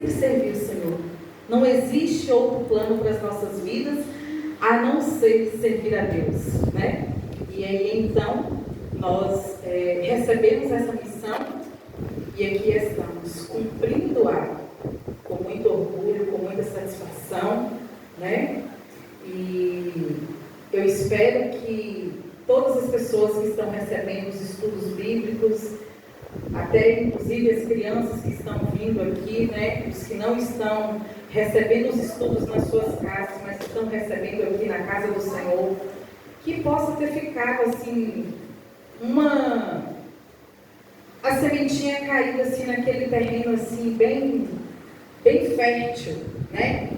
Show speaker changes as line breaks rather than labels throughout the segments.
servir o Senhor. Não existe outro plano para as nossas vidas a não ser servir a Deus, né? E aí então nós recebemos essa missão e aqui estamos cumprindo-a com muito orgulho, com muita satisfação, né? E eu espero que todas as pessoas que estão recebendo os estudos bíblicos, até inclusive as crianças que estão vindo aqui, né, os que não estão recebendo os estudos nas suas casas, mas estão recebendo aqui na casa do Senhor, que possa ter ficado assim, a sementinha caída assim naquele terreno assim, bem fértil, né?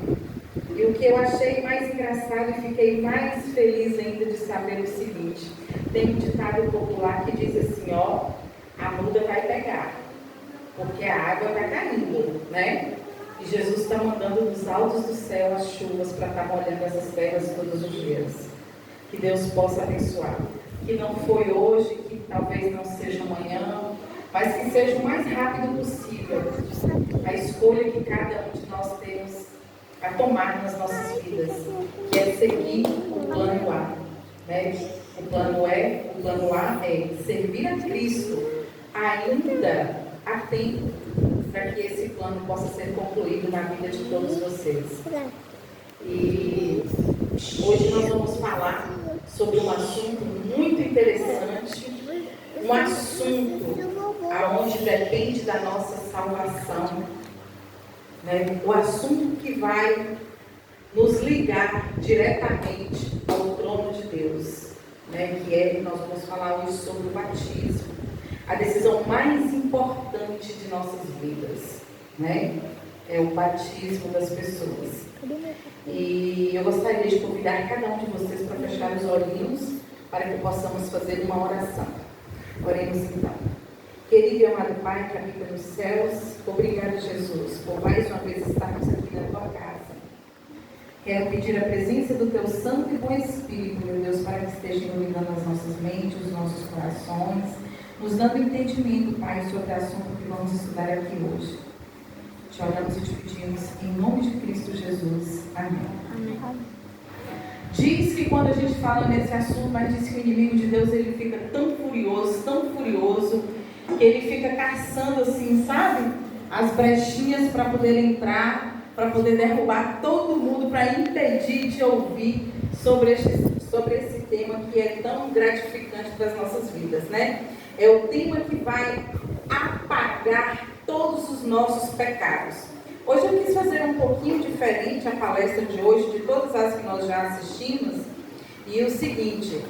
E o que eu achei mais engraçado e fiquei mais feliz ainda de saber o seguinte: tem um ditado popular que diz assim, ó, a muda vai pegar, porque a água está caindo, né? E Jesus está mandando dos altos do céu as chuvas para estar molhando essas terras todos os dias. Que Deus possa abençoar. Que não foi hoje, que talvez não seja amanhã, mas que seja o mais rápido possível a escolha que cada um de nós temos a tomar nas nossas vidas, que é seguir o plano A, né? O plano A é servir a Cristo. Ainda há tempo para que esse plano possa ser concluído na vida de todos vocês. E hoje nós vamos falar sobre um assunto muito interessante, um assunto aonde depende da nossa salvação, né? O assunto que vai nos ligar diretamente ao trono de Deus, né? Nós vamos falar hoje sobre o batismo, a decisão mais importante de nossas vidas, né? É o batismo das pessoas. E eu gostaria de convidar cada um de vocês para fechar os olhinhos, para que possamos fazer uma oração. Oremos então. Querido e amado Pai que habita nos céus, obrigado, Jesus, por mais uma vez estarmos aqui na Tua casa. Quero pedir a presença do Teu Santo e Bom Espírito, meu Deus, para que esteja iluminando as nossas mentes, os nossos corações, nos dando entendimento, Pai, sobre o assunto que vamos estudar aqui hoje. Te oramos e te pedimos em nome de Cristo Jesus. Amém. Amém. Diz que quando a gente fala nesse assunto, mas diz que o inimigo de Deus, ele fica tão furioso, que ele fica caçando assim, sabe? As brechinhas para poder entrar, para poder derrubar todo mundo, para impedir de ouvir sobre esse tema que é tão gratificante para as nossas vidas, né? É o tema que vai apagar todos os nossos pecados. Hoje eu quis fazer um pouquinho diferente a palestra de hoje, de todas as que nós já assistimos. E o seguinte,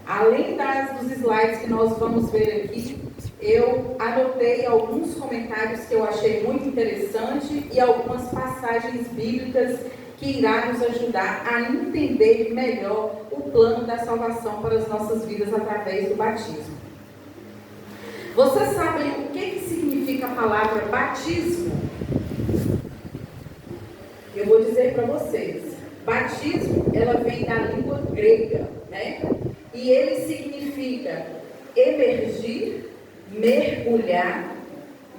além dos slides que nós vamos ver aqui, eu anotei alguns comentários que eu achei muito interessante e algumas passagens bíblicas que irá nos ajudar a entender melhor o plano da salvação para as nossas vidas através do batismo. Vocês sabem o que significa a palavra batismo? Eu vou dizer para vocês. Batismo, ela vem da língua grega, né? E ele significa emergir, mergulhar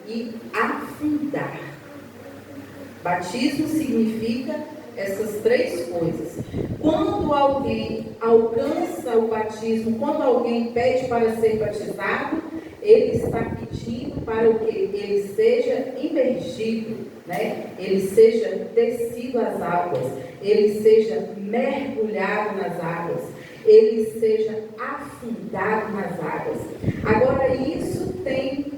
e afundar. Batismo significa essas três coisas. Quando alguém alcança o batismo, quando alguém pede para ser batizado, ele está pedindo para o que? Ele seja imergido, né? Ele seja descido às águas, ele seja mergulhado nas águas, ele seja afundado nas águas. Agora, isso tem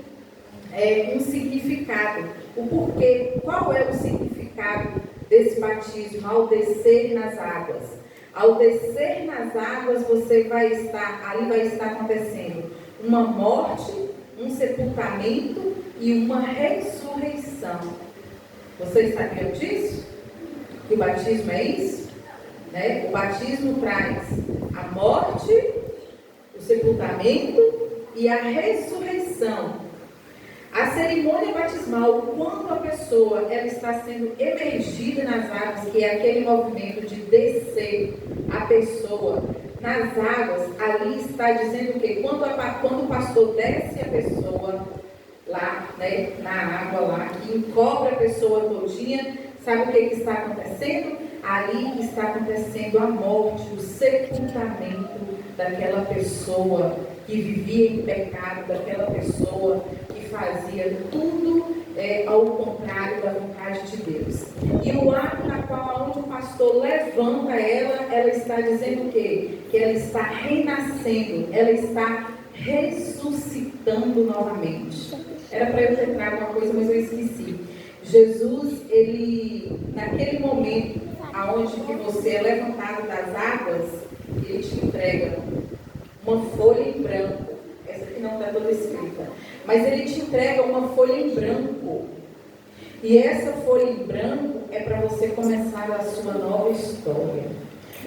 um significado. O porquê? Qual é o significado desse batismo ao descer nas águas? Ao descer nas águas, ali vai estar acontecendo uma morte, um sepultamento e uma ressurreição. Vocês sabiam disso? Que o batismo é isso? Né? O batismo traz a morte, o sepultamento e a ressurreição. A cerimônia batismal, quando a pessoa ela está sendo emergida nas águas, que é aquele movimento de descer a pessoa nas águas, ali está dizendo que quando o pastor desce a pessoa, lá, né, na água lá, que encobre a pessoa todinha. Sabe o que está acontecendo? Ali está acontecendo a morte, o sepultamento daquela pessoa que vivia em pecado, daquela pessoa que fazia tudo ao contrário da vontade de Deus. E o ato na qual onde o pastor levanta ela está dizendo o quê? Que ela está renascendo, ela está ressuscitando novamente. Era para eu ter trago uma coisa, mas eu esqueci. Jesus, ele, naquele momento, aonde que você é levantado das águas, ele te entrega uma folha em branco. Essa aqui não está toda escrita. Mas ele te entrega uma folha em branco. E essa folha em branco é para você começar a sua nova história.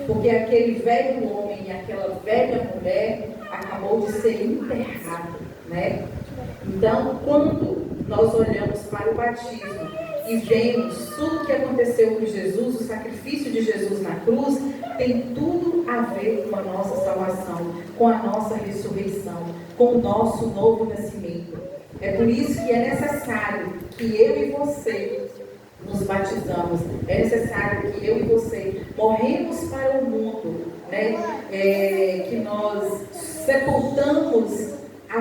Porque aquele velho homem e aquela velha mulher acabou de ser enterrado, né? Então, quando nós olhamos para o batismo e vemos tudo o que aconteceu com Jesus, o sacrifício de Jesus na cruz, tem tudo a ver com a nossa salvação, com a nossa ressurreição, com o nosso novo nascimento. É por isso que é necessário que eu e você nos batizamos. É necessário que eu e você morremos para o mundo, né? Que nós sepultamos a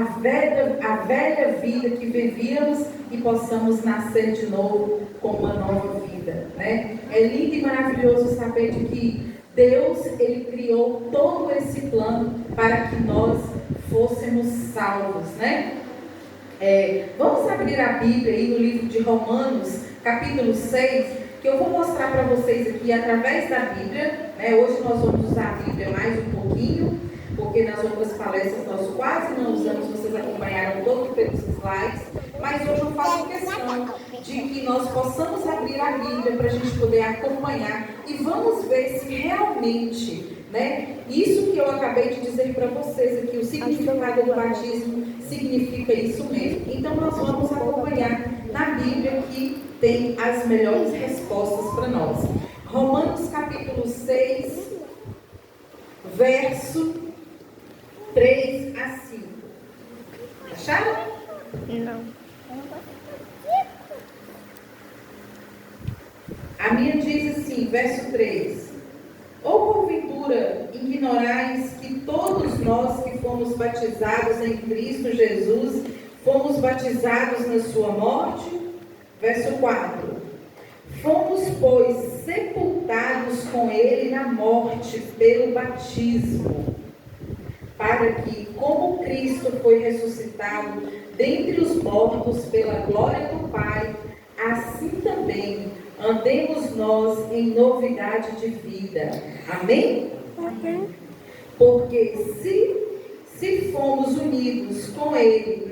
velha vida que vivíamos e possamos nascer de novo com uma nova vida, né? É lindo e maravilhoso saber de que Deus, ele criou todo esse plano para que nós fôssemos salvos, né? Vamos abrir a Bíblia aí no livro de Romanos, capítulo 6, que eu vou mostrar para vocês aqui através da Bíblia, né? Hoje nós vamos usar a Bíblia mais um pouquinho, porque nas outras palestras nós quase não usamos, vocês acompanharam todo pelos slides, mas hoje eu faço questão de que nós possamos abrir a Bíblia para a gente poder acompanhar e vamos ver se realmente, né, isso que eu acabei de dizer para vocês aqui, o significado do batismo significa isso mesmo. Então nós vamos acompanhar na Bíblia que tem as melhores respostas para nós. Romanos capítulo 6, verso 3 a 5. Acharam?
Não.
A minha diz assim, verso 3. Ou porventura ignorais que todos nós que fomos batizados em Cristo Jesus, fomos batizados na sua morte? Verso 4. Fomos, pois, sepultados com ele na morte pelo batismo, para que, como Cristo foi ressuscitado dentre os mortos pela glória do Pai, assim também andemos nós em novidade de vida. Amém?
Amém.
Porque se fomos unidos com ele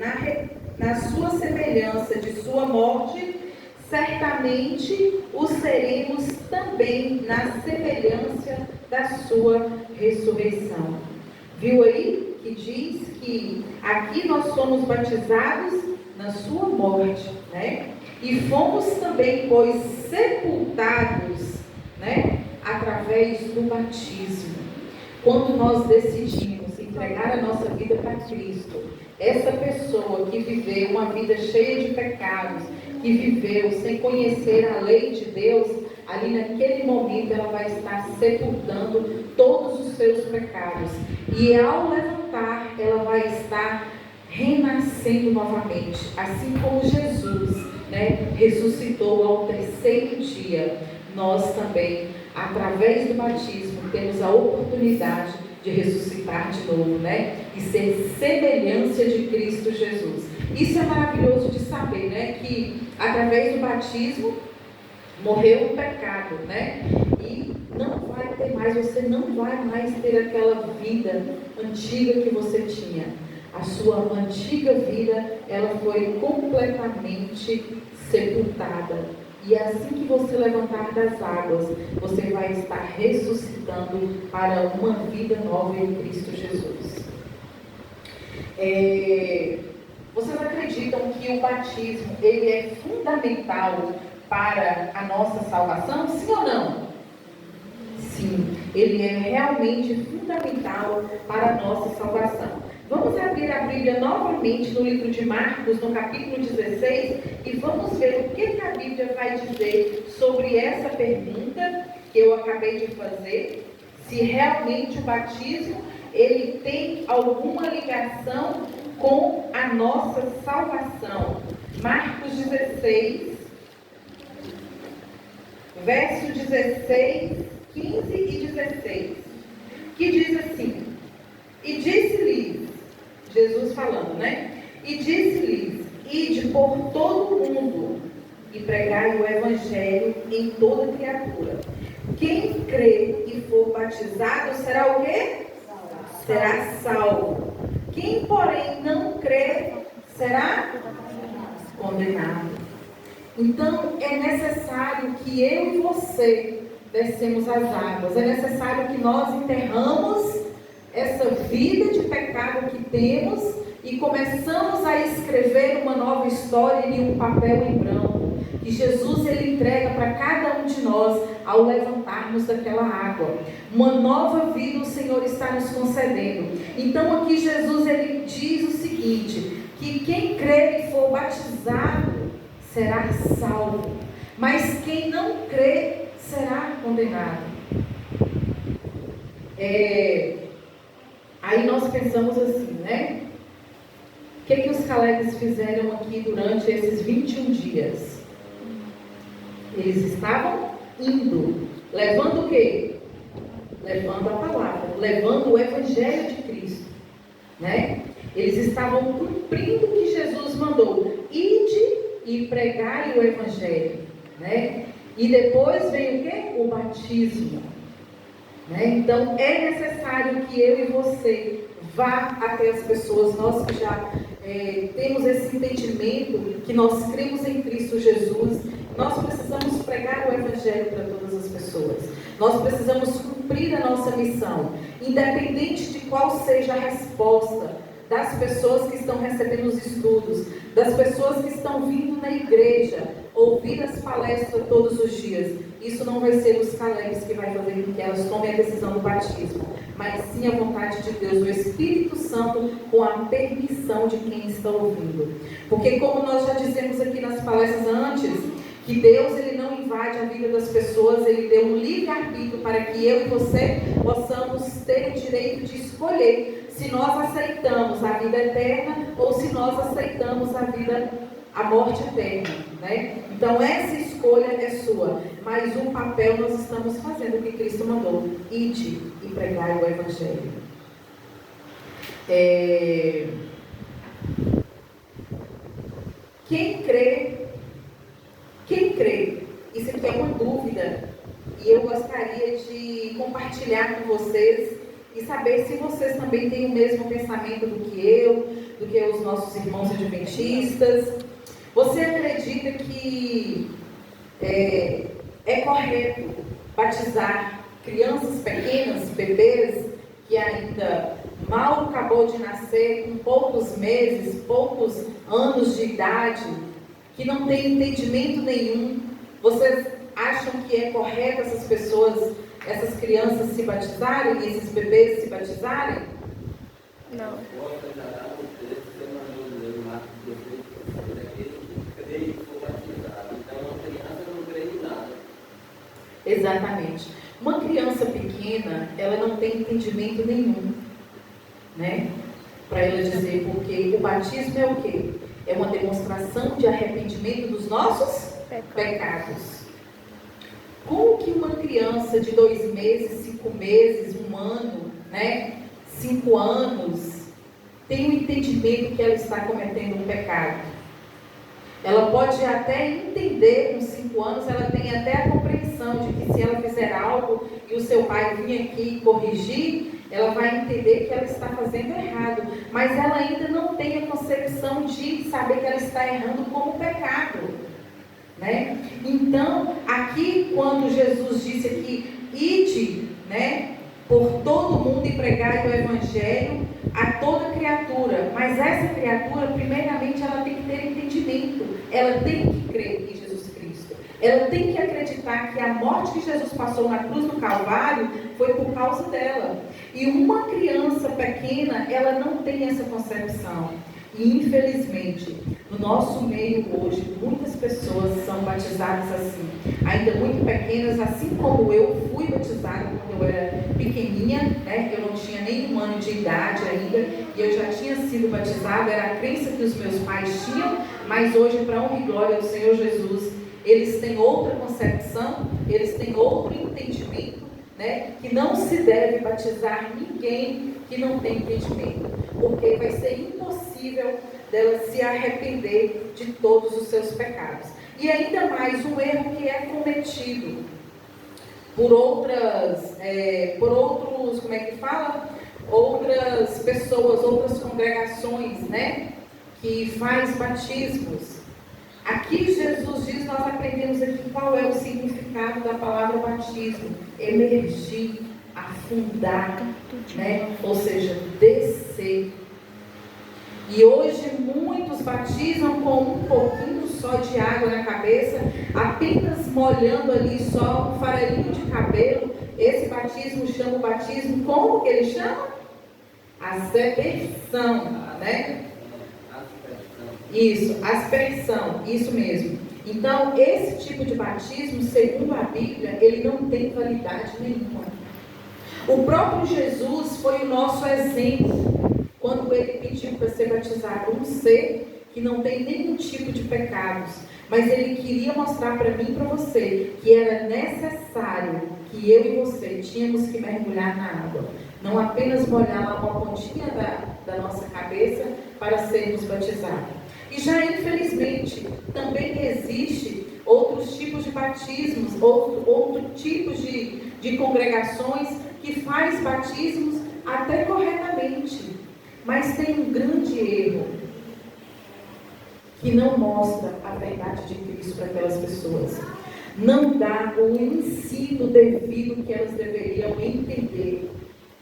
na sua semelhança de sua morte, certamente o seremos também na semelhança da sua ressurreição. Viu aí que diz que aqui nós somos batizados na sua morte, né? E fomos também, pois, sepultados, né? Através do batismo. Quando nós decidimos entregar a nossa vida para Cristo, essa pessoa que viveu uma vida cheia de pecados, que viveu sem conhecer a lei de Deus, ali naquele momento ela vai estar sepultando todos os seus pecados. E ao levantar, ela vai estar renascendo novamente, assim como Jesus, né, ressuscitou ao terceiro dia. Nós também, através do batismo, temos a oportunidade de ressuscitar de novo, né, e ser semelhança de Cristo Jesus. Isso é maravilhoso de saber, né, que através do batismo morreu o pecado, né, e não vai ter mais, você não vai mais ter aquela vida antiga que você tinha. A sua antiga vida, ela foi completamente sepultada. E assim que você levantar das águas, você vai estar ressuscitando para uma vida nova em Cristo Jesus. Vocês acreditam que o batismo, ele é fundamental para a nossa salvação? Sim ou não? Sim, ele é realmente fundamental para a nossa salvação. Vamos abrir a Bíblia novamente no livro de Marcos, no capítulo 16, e vamos ver o que a Bíblia vai dizer sobre essa pergunta que eu acabei de fazer, se realmente o batismo ele tem alguma ligação com a nossa salvação. Marcos 16, verso 16, 15 e 16, que diz assim: e disse-lhes, Jesus falando, né? E disse-lhes: ide por todo o mundo e pregai o evangelho em toda criatura. Quem crê e for batizado será o quê? Será salvo. Quem, porém, não crê será condenado. Então, é necessário que eu e você descemos as águas. É necessário que nós enterramos essa vida de pecado que temos e começamos a escrever uma nova história em um papel em branco, que Jesus ele entrega para cada um de nós ao levantarmos daquela água. Uma nova vida o Senhor está nos concedendo. Então aqui Jesus ele diz o seguinte, que quem crer e for batizado será salvo, mas quem não crê será condenado. Aí nós pensamos assim, né? O que os Calebes fizeram aqui durante esses 21 dias? Eles estavam indo, levando o quê? Levando a palavra, levando o Evangelho de Cristo, né? Eles estavam cumprindo o que Jesus mandou. Ide e pregai o Evangelho, né? E depois vem o quê? O batismo. Né? Então é necessário que eu e você vá até as pessoas, nós que já temos esse entendimento que nós cremos em Cristo Jesus, nós precisamos pregar o Evangelho para todas as pessoas, nós precisamos cumprir a nossa missão, independente de qual seja a resposta das pessoas que estão recebendo os estudos, das pessoas que estão vindo na igreja, ouvir as palestras todos os dias. Isso não vai ser os Calebes que vai fazer com que elas tomem a decisão do batismo, mas sim a vontade de Deus, o Espírito Santo, com a permissão de quem está ouvindo. Porque como nós já dizemos aqui nas palestras antes, que Deus ele não invade a vida das pessoas, Ele deu um livre-arbítrio para que eu e você possamos ter o direito de escolher se nós aceitamos a vida eterna ou se nós aceitamos a morte eterna, né? Então essa escolha é sua, mas o papel nós estamos fazendo o que Cristo mandou: ide e pregai o Evangelho. Quem crê, isso aqui é uma dúvida e eu gostaria de compartilhar com vocês e saber se vocês também têm o mesmo pensamento do que os nossos irmãos adventistas. Você acredita que é correto batizar crianças pequenas, bebês, que ainda mal acabou de nascer, com poucos meses, poucos anos de idade, que não tem entendimento nenhum? Vocês acham que é correto essas pessoas, essas crianças se batizarem, esses bebês se batizarem?
Não.
Exatamente. Uma criança pequena, ela não tem entendimento nenhum, né? Para ela dizer, porque o batismo é o quê? É uma demonstração de arrependimento dos nossos pecados. Como que uma criança de 2 meses, 5 meses, 1 ano, né? 5 anos, tem o entendimento que ela está cometendo um pecado? Ela pode até entender, com 5 anos, ela tem até a compreensão de que se ela fizer algo e o seu pai vir aqui corrigir, ela vai entender que ela está fazendo errado, mas ela ainda não tem a concepção de saber que ela está errando como pecado, né? Então, aqui quando Jesus disse aqui, ide, né, por todo mundo e pregai o Evangelho a toda criatura, mas essa criatura, primeiramente, ela tem que ter entendimento, ela tem que crer em Jesus Cristo. Ela tem que acreditar que a morte que Jesus passou na cruz do Calvário foi por causa dela. E uma criança pequena, ela não tem essa concepção. E infelizmente, no nosso meio hoje, muitas pessoas são batizadas assim, ainda muito pequenas, assim como eu fui batizada quando eu era pequenininha, né? Eu não tinha nem 1 ano de idade ainda, e eu já tinha sido batizada, era a crença que os meus pais tinham, mas hoje, para honra e glória do Senhor Jesus, eles têm outra concepção, eles têm outro entendimento, né? Que não se deve batizar ninguém que não tem entendimento, porque vai ser impossível dela se arrepender de todos os seus pecados. E ainda mais um erro que é cometido por outros, como é que fala? Outras pessoas, outras congregações, né? Que faz batismos. Aqui Jesus diz, nós aprendemos aqui qual é o significado da palavra batismo: emergir, afundar, né? Ou seja, descer. E hoje muitos batizam com um pouquinho só de água na cabeça, apenas molhando ali só um farelinho de cabelo. Esse batismo chama o batismo, como que ele chama? Aspersão, né? Isso, aspersão, isso mesmo. Então, esse tipo de batismo, segundo a Bíblia, ele não tem validade nenhuma. O próprio Jesus foi o nosso exemplo, quando ele pediu para ser batizado, um ser que não tem nenhum tipo de pecados, mas ele queria mostrar para mim e para você, que era necessário que eu e você tínhamos que mergulhar na água, não apenas molhar lá uma pontinha da nossa cabeça para sermos batizados. E já infelizmente também existe outros tipos de batismos, outros tipos de congregações que faz batismos até corretamente, mas tem um grande erro, que não mostra a verdade de Cristo para aquelas pessoas, não dá o ensino devido que elas deveriam entender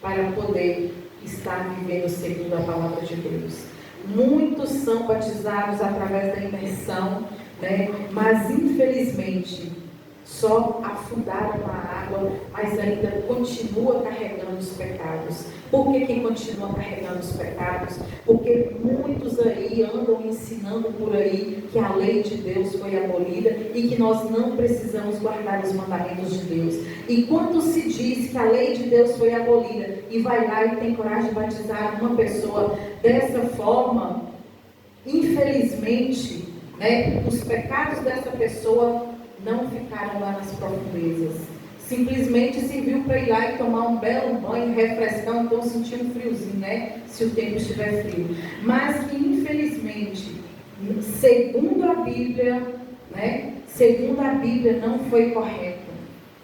para poder estar vivendo segundo a palavra de Deus. Muitos são batizados através da imersão, né? Mas infelizmente só afundaram a água, mas ainda continua carregando os pecados. Por que continua carregando os pecados? Porque muitos aí andam ensinando por aí que a lei de Deus foi abolida e que nós não precisamos guardar os mandamentos de Deus. E quando se diz que a lei de Deus foi abolida e vai lá e tem coragem de batizar uma pessoa dessa forma, infelizmente, né, os pecados dessa pessoa não ficaram lá nas profundezas. Simplesmente serviu para ir lá e tomar um belo banho, refrescar, então sentir um friozinho, né? Se o tempo estiver frio. Mas que infelizmente, segundo a Bíblia, né? Segundo a Bíblia, não foi correto.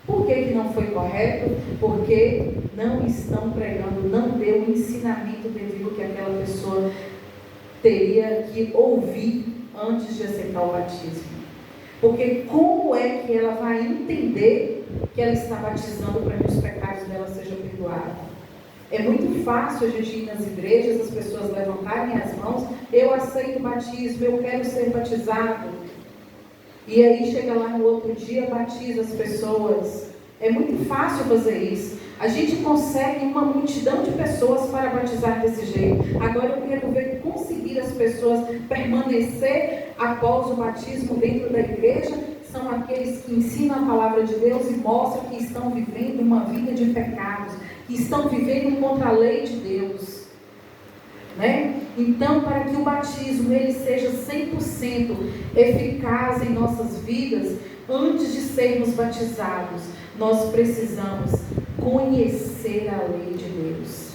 Por que não foi correto? Porque não estão pregando, não deu o ensinamento devido que aquela pessoa teria que ouvir antes de aceitar o batismo. Porque como é que ela vai entender que ela está batizando para que os pecados dela sejam perdoados? É muito fácil a gente ir nas igrejas, as pessoas levantarem as mãos, eu aceito o batismo, eu quero ser batizado. E aí chega lá no outro dia, batiza as pessoas. É muito fácil fazer isso. A gente consegue uma multidão de pessoas para batizar desse jeito. Agora eu quero ver conseguir as pessoas permanecer após o batismo dentro da igreja. São aqueles que ensinam a palavra de Deus e mostram que estão vivendo uma vida de pecados, que estão vivendo contra a lei de Deus, né? Então, para que o batismo ele seja 100% eficaz em nossas vidas, antes de sermos batizados, nós precisamos conhecer a lei de Deus.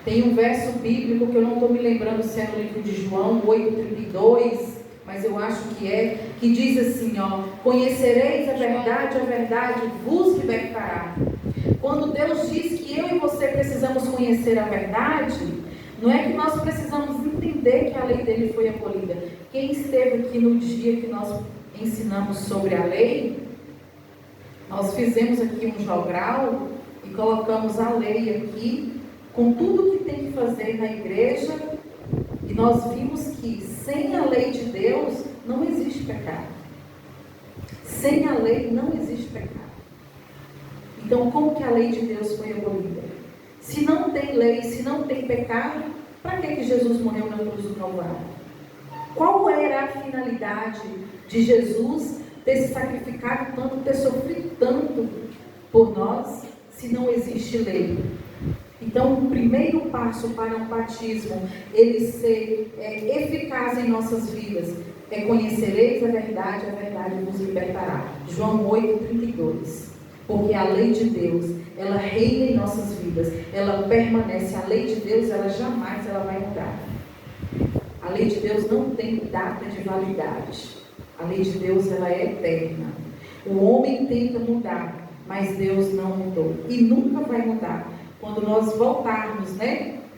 Tem um verso bíblico que eu não estou me lembrando se é no livro de João 8:32, mas eu acho que diz assim, ó: conhecereis a verdade vos libertará. Quando Deus diz que eu e você precisamos conhecer a verdade, não é que nós precisamos entender que a lei dele foi abolida. Quem esteve aqui no dia que nós ensinamos sobre a lei, nós fizemos aqui um jogral e colocamos a lei aqui, com tudo que tem que fazer na igreja, e nós vimos que sem a lei de Deus não existe pecado. Sem a lei não existe pecado. Então, como que a lei de Deus foi abolida? Se não tem lei, se não tem pecado, para que Jesus morreu na cruz do Calvário? Qual era a finalidade de Jesus ter se sacrificado tanto, ter sofrido tanto por nós, se não existe lei? Então, o primeiro passo para um batismo, ele ser eficaz em nossas vidas, é conhecereis a verdade vos libertará. João 8:32. Porque a lei de Deus, ela reina em nossas vidas, ela permanece. A lei de Deus, ela jamais vai mudar. A lei de Deus não tem data de validade. A lei de Deus, ela é eterna. O homem tenta mudar, mas Deus não mudou. E nunca vai mudar. Quando nós voltarmos,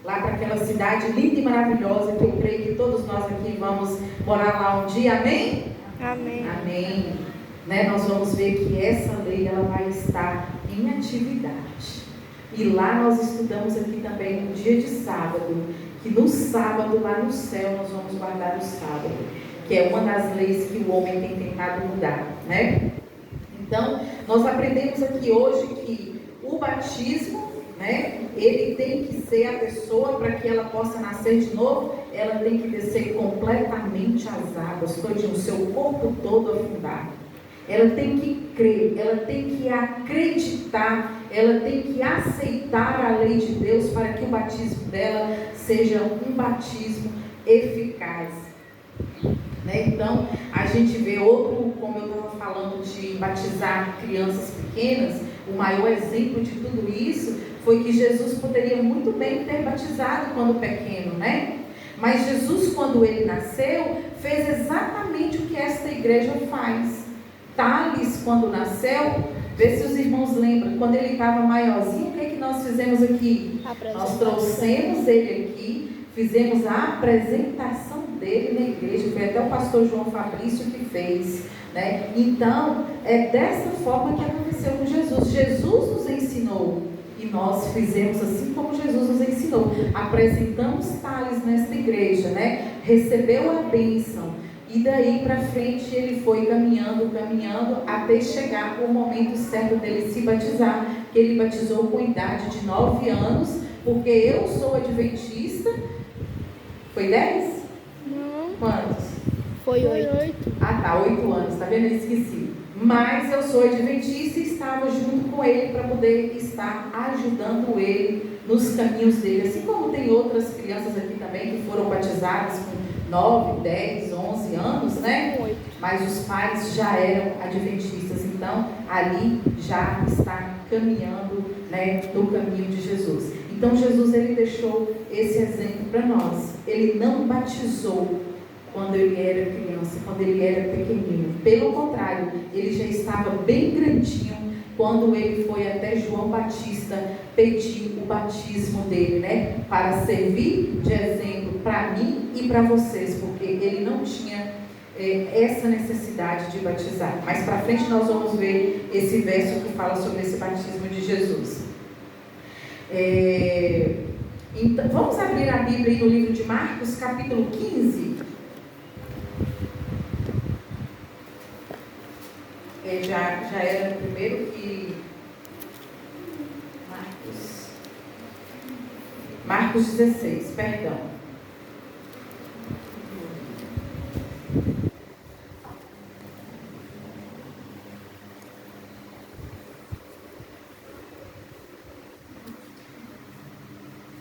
lá para aquela cidade linda e maravilhosa, que eu creio que todos nós aqui vamos morar lá um dia, amém?
Amém.
Amém. Nós vamos ver que essa lei, ela vai estar em atividade. E lá nós estudamos aqui também no dia de sábado, que no sábado, lá no céu, nós vamos guardar o sábado, que é uma das leis que o homem tem tentado mudar, Então, nós aprendemos aqui hoje que o batismo, ele tem que ser a pessoa, para que ela possa nascer de novo, ela tem que descer completamente as águas, o seu corpo todo afundado. Ela tem que crer, ela tem que acreditar, ela tem que aceitar a lei de Deus para que o batismo dela seja um batismo eficaz. Então, a gente vê outro, como eu estava falando, de batizar crianças pequenas. O maior exemplo de tudo isso foi que Jesus poderia muito bem ter batizado quando pequeno, Mas Jesus, quando ele nasceu, fez exatamente o que esta igreja faz. Thales, quando nasceu, vê se os irmãos lembram, quando ele estava maiorzinho, o que nós fizemos aqui? Nós trouxemos ele aqui, fizemos a apresentação dele na igreja, foi até o pastor João Fabrício que fez, Então, é dessa forma que aconteceu com Jesus. Jesus nos ensinou, e nós fizemos assim como Jesus nos ensinou. Apresentamos Thales nesta igreja, Recebeu a bênção. E daí para frente ele foi caminhando, até chegar o momento certo dele se batizar, que ele batizou com idade de 9 anos, porque eu sou adventista. Foi 10?
Não.
Quantos?
Foi 8.
Ah tá, 8 anos, tá vendo? Eu esqueci. Mas eu sou adventista e estava junto com ele para poder estar ajudando ele nos caminhos dele. Assim como tem outras crianças aqui também que foram batizadas com 9, 10, 11 anos, Mas os pais já eram adventistas, então ali já está caminhando, no caminho de Jesus. Então Jesus, ele deixou esse exemplo para nós. Ele não batizou quando ele era criança, quando ele era pequenino. Pelo contrário, ele já estava bem grandinho quando ele foi até João Batista pedir o batismo dele, para servir de exemplo para mim e para vocês, porque ele não tinha essa necessidade de batizar. Mais para frente nós vamos ver esse verso que fala sobre esse batismo de Jesus. Então, vamos abrir a Bíblia aí no livro de Marcos, capítulo 15. Já era o primeiro que... Marcos 16, perdão.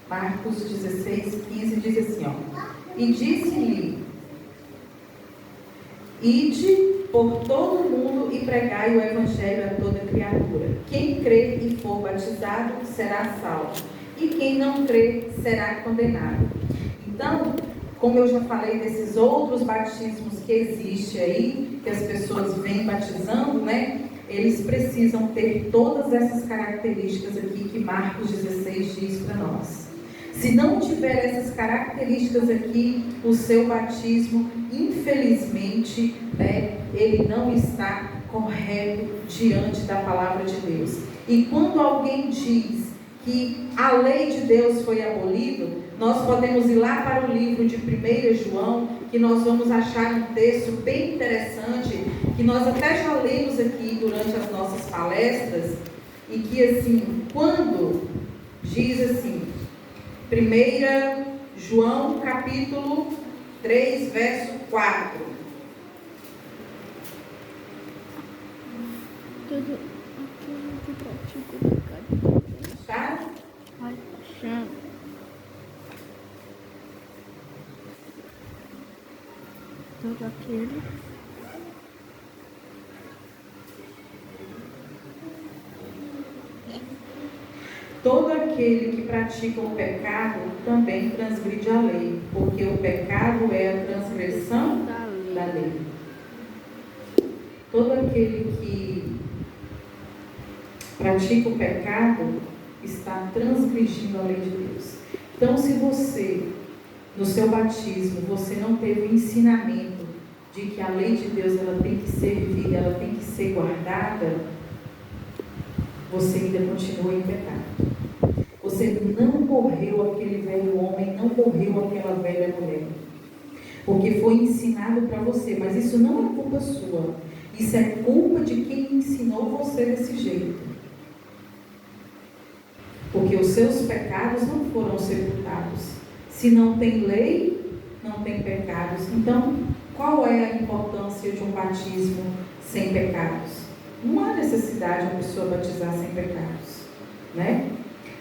Marcos 16, 15 diz assim, E disse-lhe: Ide por todo o mundo e pregai o evangelho a toda criatura. Quem crê e for batizado será salvo, e quem não crê será condenado. Então, como eu já falei desses outros batismos que existem aí, que as pessoas vêm batizando, eles precisam ter todas essas características aqui que Marcos 16 diz para nós. Se não tiver essas características aqui, o seu batismo, infelizmente, ele não está correto diante da palavra de Deus. E quando alguém diz que a lei de Deus foi abolida, nós podemos ir lá para o livro de 1 João, que nós vamos achar um texto bem interessante, que nós até já lemos aqui durante as nossas palestras, e que assim, quando diz assim, 1 João capítulo 3, verso 4.
Tudo aquilo que pratica o pecado.
Tá?
Achando. Todo aquele
Todo aquele que pratica o pecado também transgride a lei, porque o pecado é a transgressão da lei. Todo aquele que pratica o pecado está transgredindo a lei de Deus. Então, se você, no seu batismo, você não teve o ensinamento de que a lei de Deus ela tem que ser vivida, ela tem que ser guardada, você ainda continua em pecado. Você não morreu aquele velho homem, não morreu aquela velha mulher. Porque foi ensinado para você, mas isso não é culpa sua. Isso é culpa de quem ensinou você desse jeito. Porque os seus pecados não foram sepultados. Se não tem lei, não tem pecados. Então, qual é a importância de um batismo sem pecados? Não há necessidade de uma pessoa batizar sem pecados, né?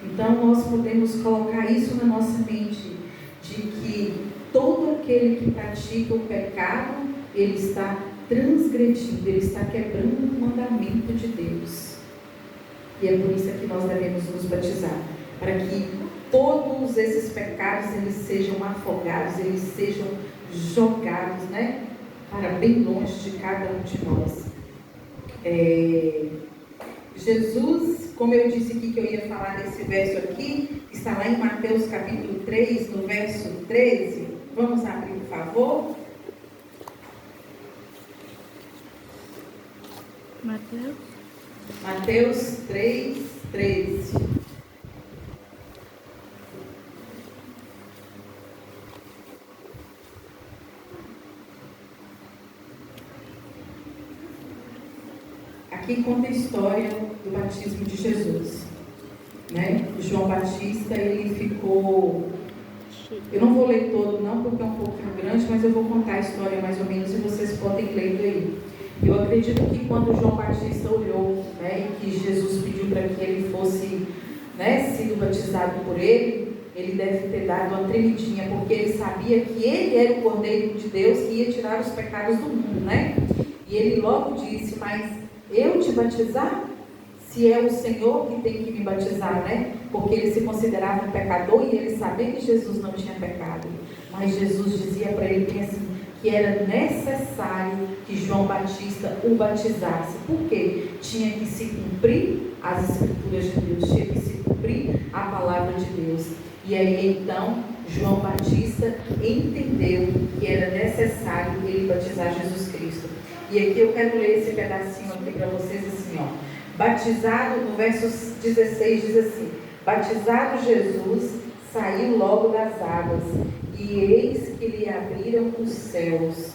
Então, nós podemos colocar isso na nossa mente, de que todo aquele que pratica o pecado, ele está transgredindo, ele está quebrando o mandamento de Deus. E é por isso que nós devemos nos batizar, para que todos esses pecados, eles sejam afogados, eles sejam jogados, né, para bem longe de cada um de nós. Jesus, como eu disse aqui que eu ia falar desse verso aqui, está lá em Mateus capítulo 3, no verso 13. Vamos abrir, por favor. Mateus 3, 13. Aqui conta a história do batismo de Jesus, né? João Batista, ele ficou... Eu não vou ler todo não, porque é um pouquinho grande, mas eu vou contar a história mais ou menos e vocês podem ler aí. Eu acredito que quando João Batista olhou, né, e que Jesus pediu para que ele fosse, né, sido batizado por ele, ele deve ter dado uma tremidinha, porque ele sabia que ele era o Cordeiro de Deus que ia tirar os pecados do mundo, né? E ele logo disse, mas eu te batizar? Se é o Senhor que tem que me batizar, né? Porque ele se considerava um pecador e ele sabia que Jesus não tinha pecado. Mas Jesus dizia para ele bem assim, que era necessário que João Batista o batizasse. Por quê? Tinha que se cumprir as Escrituras de Deus, tinha que se cumprir a palavra de Deus. E aí então, João Batista entendeu que era necessário ele batizar Jesus Cristo. E aqui eu quero ler esse pedacinho aqui para vocês assim, ó. Batizado, no verso 16 diz assim, batizado Jesus, saiu logo das águas, e eis que lhe abriram os céus.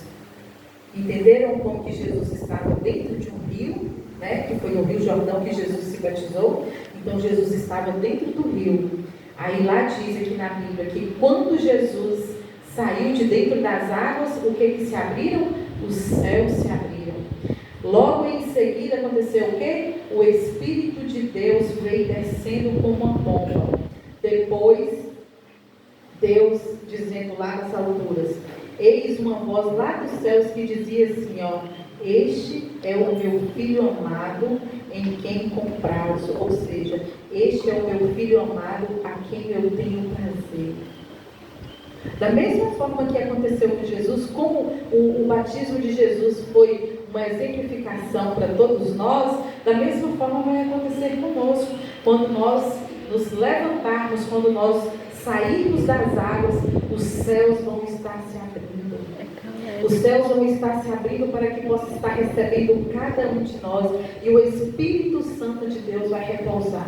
Entenderam como que Jesus estava dentro de um rio, né? Que foi no Rio Jordão que Jesus se batizou. Então Jesus estava dentro do rio. Aí lá diz aqui na Bíblia que quando Jesus saiu de dentro das águas, o que se abriram? Os céus se abriram. Logo em seguida aconteceu o quê? O Espírito de Deus veio descendo como uma pomba. Depois, Deus dizendo lá nas alturas, eis uma voz lá dos céus que dizia assim, ó, este é o meu filho amado em quem comprazo. Ou seja, este é o meu filho amado a quem eu tenho prazer. Da mesma forma que aconteceu com Jesus, como o batismo de Jesus foi uma exemplificação para todos nós, da mesma forma vai acontecer conosco. Quando nós nos levantarmos, quando nós sairmos das águas, os céus vão estar se abrindo. Os céus vão estar se abrindo para que possa estar recebendo cada um de nós. E o Espírito Santo de Deus vai repousar.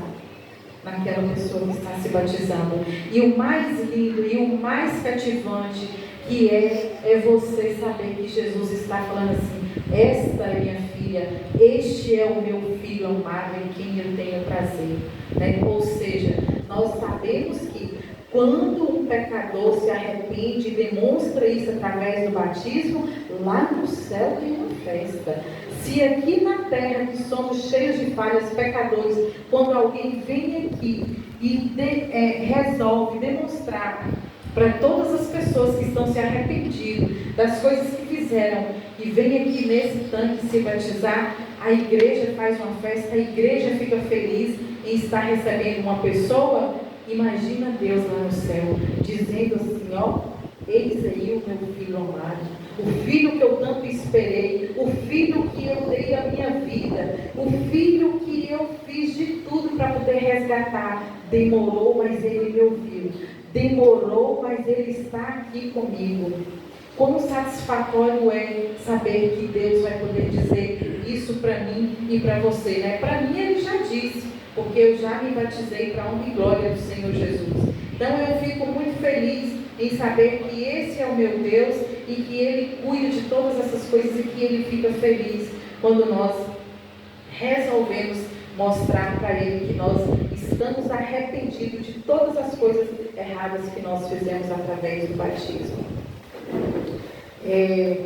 naquela pessoa que está se batizando. E o mais lindo e o mais cativante que é você saber que Jesus está falando assim: esta é minha filha, este é o meu filho amado em quem eu tenho prazer. Né? Ou seja, nós sabemos que quando um pecador se arrepende e demonstra isso através do batismo, lá no céu tem uma festa. Se aqui na terra, que somos cheios de falhas, pecadores, quando alguém vem aqui e resolve demonstrar para todas as pessoas que estão se arrependindo das coisas que fizeram e vem aqui nesse tanque se batizar, a igreja faz uma festa, a igreja fica feliz em estar recebendo uma pessoa. Imagina Deus lá no céu, dizendo assim: ó, eis aí o meu filho amado, o filho que eu tanto esperei, o filho que eu dei a minha vida, o filho que eu fiz de tudo para poder resgatar. Demorou, mas ele me ouviu. Demorou, mas ele está aqui comigo. Como satisfatório é saber que Deus vai poder dizer isso para mim e para você, né? Para mim ele já disse, porque eu já me batizei para a honra e glória do Senhor Jesus. Então eu fico muito feliz em saber que esse é o meu Deus e que Ele cuida de todas essas coisas e que Ele fica feliz quando nós resolvemos mostrar para Ele que nós estamos arrependidos de todas as coisas erradas que nós fizemos através do batismo.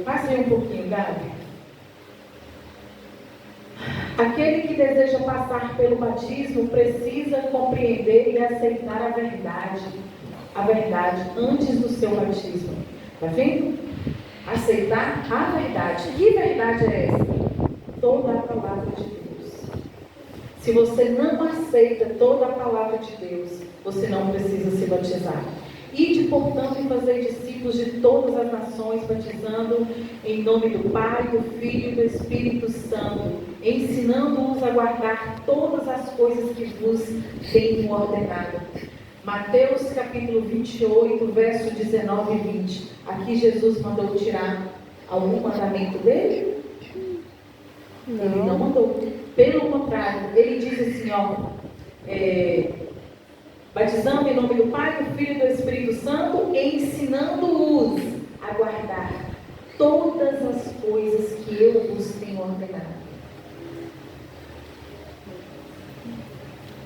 Passe aí um pouquinho, Gabi. Aquele que deseja passar pelo batismo precisa compreender e aceitar a verdade antes do seu batismo. Está vendo? Aceitar a verdade. Que verdade é essa? Toda a palavra de Deus. Se você não aceita toda a palavra de Deus, você não precisa se batizar. Ide, portanto, e fazer discípulos de todas as nações, batizando em nome do Pai, do Filho e do Espírito Santo, ensinando-os a guardar todas as coisas que vos tenho ordenado. Mateus capítulo 28, verso 19 e 20. Aqui Jesus mandou tirar algum mandamento dele? Não. Ele não mandou. Pelo contrário, ele diz assim, batizando em nome do Pai, do Filho e do Espírito Santo, ensinando-os a guardar todas as coisas que eu vos tenho ordenado.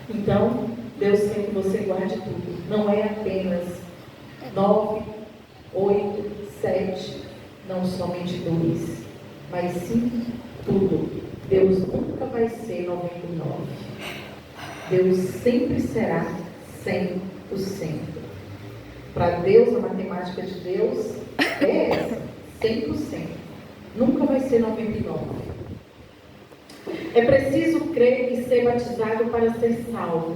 Então, Deus quer que você guarde tudo. Não é apenas 9, 8, 7, não somente 2, mas sim tudo. Deus nunca vai ser 99. Deus sempre será 100%. Para Deus, a matemática de Deus é essa, 100%. Nunca vai ser 99%. É preciso crer e ser batizado para ser salvo.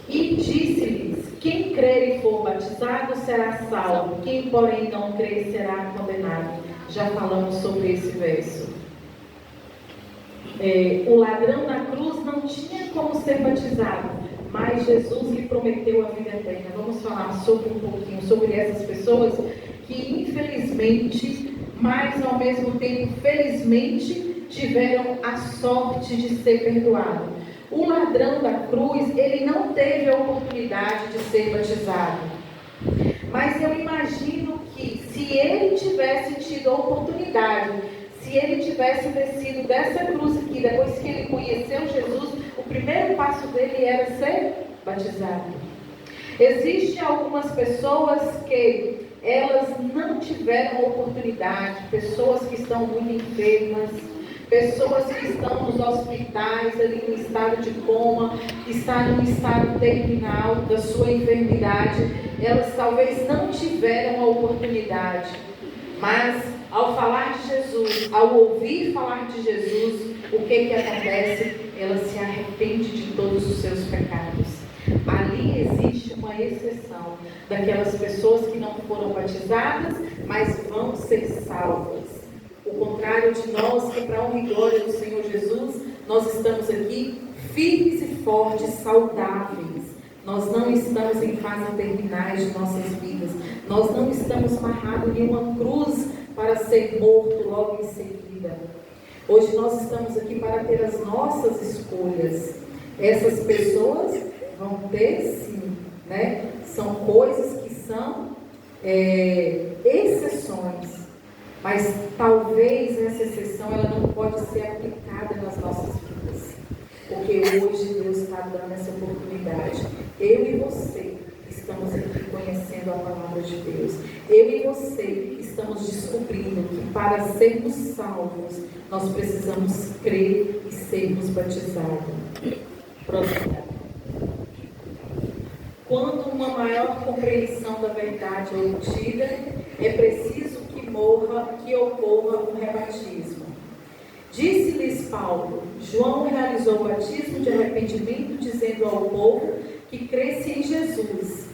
E disse-lhes: quem crer e for batizado será salvo, quem porém não crer será condenado. Já falamos sobre esse verso. O ladrão na cruz não tinha como ser batizado, mas Jesus lhe prometeu a vida eterna. Vamos falar um pouquinho sobre essas pessoas que infelizmente, mas ao mesmo tempo felizmente, tiveram a sorte de ser perdoado. O ladrão da cruz, ele não teve a oportunidade de ser batizado. Mas eu imagino que se ele tivesse tido a oportunidade, se ele tivesse descido dessa cruz aqui, depois que ele conheceu Jesus, o primeiro passo dele era ser batizado. Existem algumas pessoas que elas não tiveram oportunidade, pessoas que estão muito enfermas, pessoas que estão nos hospitais, ali no estado de coma, que está no estado terminal da sua enfermidade, elas talvez não tiveram a oportunidade, mas ao falar de Jesus, ao ouvir falar de Jesus, o que acontece? Ela se arrepende de todos os seus pecados. Ali existe uma exceção daquelas pessoas que não foram batizadas, mas vão ser salvas. O contrário de nós, que para a honra e glória do Senhor Jesus, nós estamos aqui firmes e fortes, saudáveis. Nós não estamos em fases terminais de nossas vidas. Nós não estamos amarrados em uma cruz para ser morto logo em seguida. Hoje nós estamos aqui para ter as nossas escolhas. Essas pessoas Vão ter sim, né? São coisas que são exceções, mas talvez essa exceção ela não pode ser aplicada nas nossas vidas, porque hoje Deus está dando essa oportunidade. Eu e você estamos aqui conhecendo a palavra de Deus. Eu e você estamos descobrindo que para sermos salvos, nós precisamos crer e sermos batizados. Próximo. Quando uma maior compreensão da verdade é obtida, é preciso que ocorra um rebatismo. Disse-lhes Paulo: João realizou o batismo de arrependimento, dizendo ao povo que cresce em Jesus.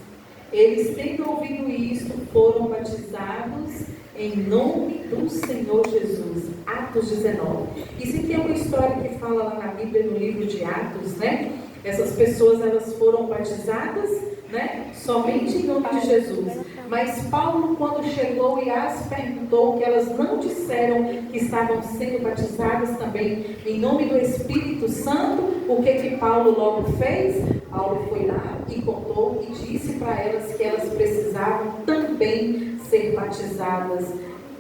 Eles, tendo ouvido isto, foram batizados em nome do Senhor Jesus. Atos 19. Isso aqui é uma história que fala lá na Bíblia, no livro de Atos, né? Essas pessoas, elas foram batizadas, né? Somente em nome de Jesus. Mas Paulo, quando chegou e as perguntou, que elas não disseram que estavam sendo batizadas também em nome do Espírito Santo, o que Paulo logo fez? Paulo foi lá e contou e disse para elas que elas precisavam também ser batizadas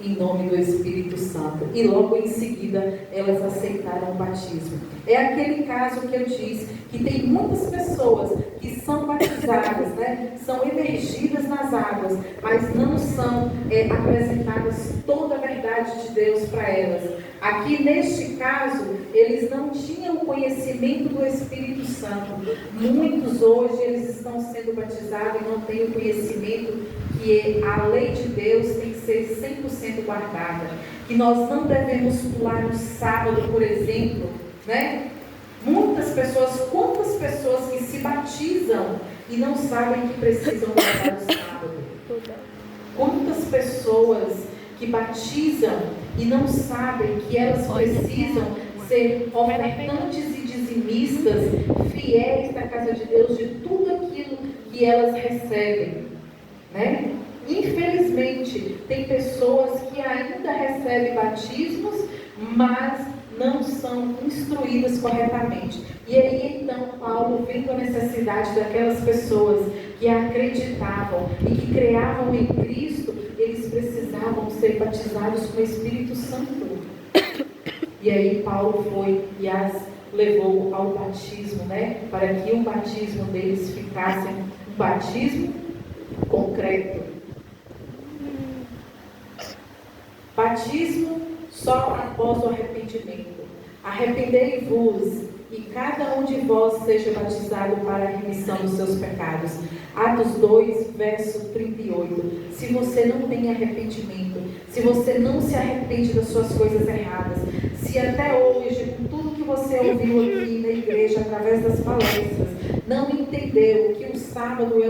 em nome do Espírito Santo. E logo em seguida elas aceitaram o batismo. É aquele caso que eu disse, que tem muitas pessoas que são batizadas, né? São emergidas nas águas, mas não são apresentadas toda a verdade de Deus para elas. Aqui neste caso, eles não tinham o conhecimento do Espírito Santo. Muitos hoje eles estão sendo batizados e não têm o conhecimento que a lei de Deus tem que ser 100% guardada. Que nós não devemos pular no sábado, por exemplo, né? Muitas pessoas, quantas pessoas que se batizam e não sabem que precisam guardar o sábado? Quantas pessoas que batizam e não sabem que elas precisam ser ofertantes e dizimistas, fiéis da casa de Deus, de tudo aquilo que elas recebem, né? Infelizmente, tem pessoas que ainda recebem batismos, mas não são instruídas corretamente. E aí então Paulo, vendo a necessidade daquelas pessoas que acreditavam e que creavam em Cristo, eles precisavam ser batizados com o Espírito Santo. E aí Paulo foi e as levou ao batismo, né? Para que o batismo deles ficasse um batismo concreto. Batismo só após o arrependimento. Arrependei-vos e cada um de vós seja batizado para a remissão dos seus pecados. Atos 2, verso 38. Se você não tem arrependimento, se você não se arrepende das suas coisas erradas, se até hoje, com tudo que você ouviu aqui na igreja, através das palestras, não entendeu que o sábado é